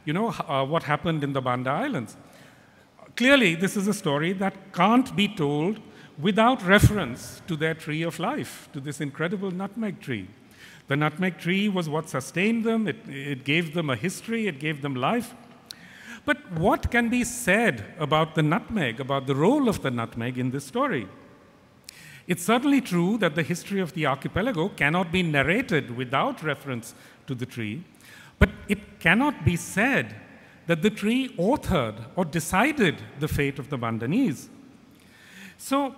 what happened in the Banda Islands. Clearly, this is a story that can't be told without reference to their tree of life, to this incredible nutmeg tree. The nutmeg tree was what sustained them. It gave them a history. It gave them life. But what can be said about the nutmeg, about the role of the nutmeg in this story? It's certainly true that the history of the archipelago cannot be narrated without reference to the tree, but it cannot be said that the tree authored or decided the fate of the Bandanese. So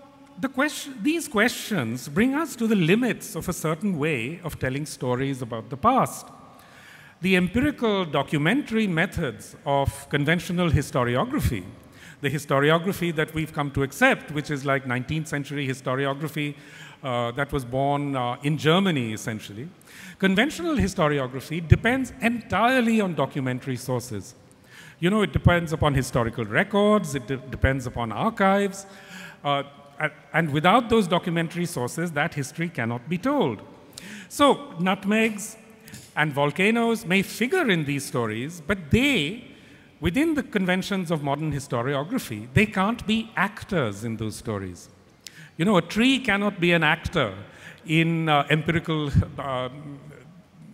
these questions bring us to the limits of a certain way of telling stories about the past. The empirical documentary methods of conventional historiography, the historiography that we've come to accept, which is like 19th century historiography that was born in Germany, essentially. Conventional historiography depends entirely on documentary sources. It depends upon historical records, it depends upon archives, and without those documentary sources, that history cannot be told. So nutmegs and volcanoes may figure in these stories, but within the conventions of modern historiography, they can't be actors in those stories. A tree cannot be an actor in empirical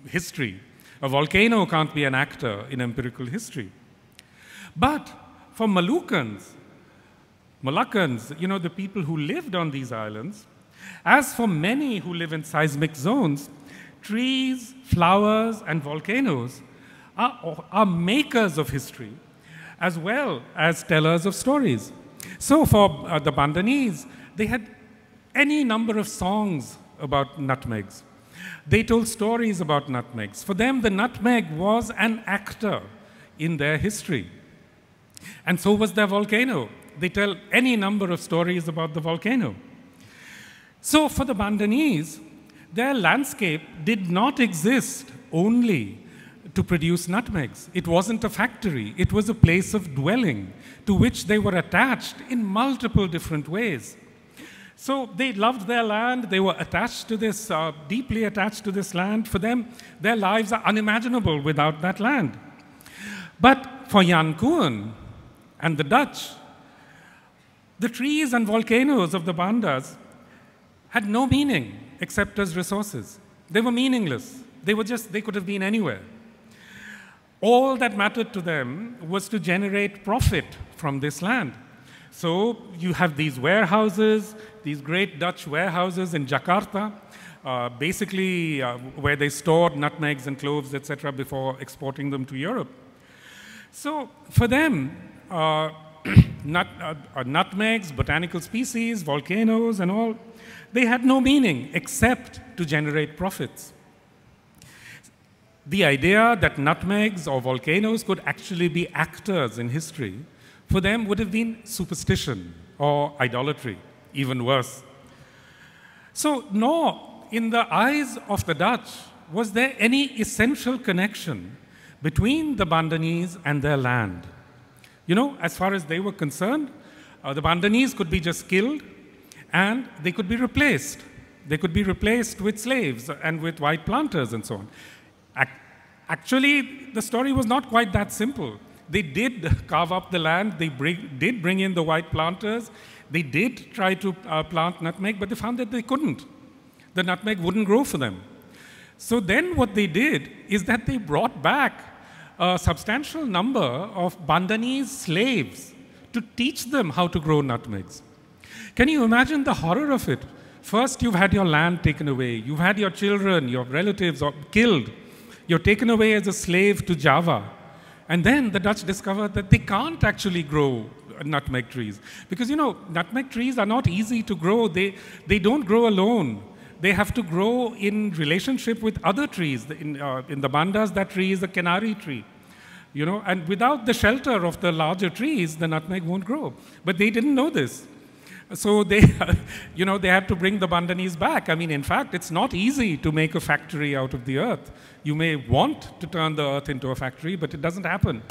history. A volcano can't be an actor in empirical history. But for Moluccans, the people who lived on these islands, as for many who live in seismic zones, trees, flowers, and volcanoes are makers of history as well as tellers of stories. So for the Bandanese, they had any number of songs about nutmegs. They told stories about nutmegs. For them, the nutmeg was an actor in their history. And so was their volcano. They tell any number of stories about the volcano. So for the Bandanese, their landscape did not exist only to produce nutmegs. It wasn't a factory. It was a place of dwelling to which they were attached in multiple different ways. So they loved their land. They were attached to this, deeply attached to this land. For them, their lives are unimaginable without that land. But for Jan Koen and the Dutch, the trees and volcanoes of the Bandas had no meaning except as resources. They were meaningless. They could have been anywhere. All that mattered to them was to generate profit from this land. So you have these warehouses, these great Dutch warehouses in Jakarta, basically where they stored nutmegs and cloves, etc., before exporting them to Europe. So for them, nutmegs, botanical species, volcanoes, and all, they had no meaning except to generate profits. The idea that nutmegs or volcanoes could actually be actors in history, for them would have been superstition or idolatry, even worse. So, nor in the eyes of the Dutch was there any essential connection between the Bandanese and their land. As far as they were concerned, the Bandanese could be just killed and they could be replaced. They could be replaced with slaves and with white planters and so on. Actually, the story was not quite that simple. They did carve up the land. They did bring in the white planters. They did try to plant nutmeg, but they found that they couldn't. The nutmeg wouldn't grow for them. So then what they did is that they brought back a substantial number of Bandanese slaves to teach them how to grow nutmegs. Can you imagine the horror of it? First, you've had your land taken away. You've had your children, your relatives killed. You're taken away as a slave to Java. And then the Dutch discovered that they can't actually grow nutmeg trees. Because, nutmeg trees are not easy to grow. They don't grow alone. They have to grow in relationship with other trees. In the Bandas, that tree is a canary tree. And without the shelter of the larger trees, the nutmeg won't grow. But they didn't know this. So they, they had to bring the Bandanese back. I mean, in fact, it's not easy to make a factory out of the earth. You may want to turn the earth into a factory, but it doesn't happen.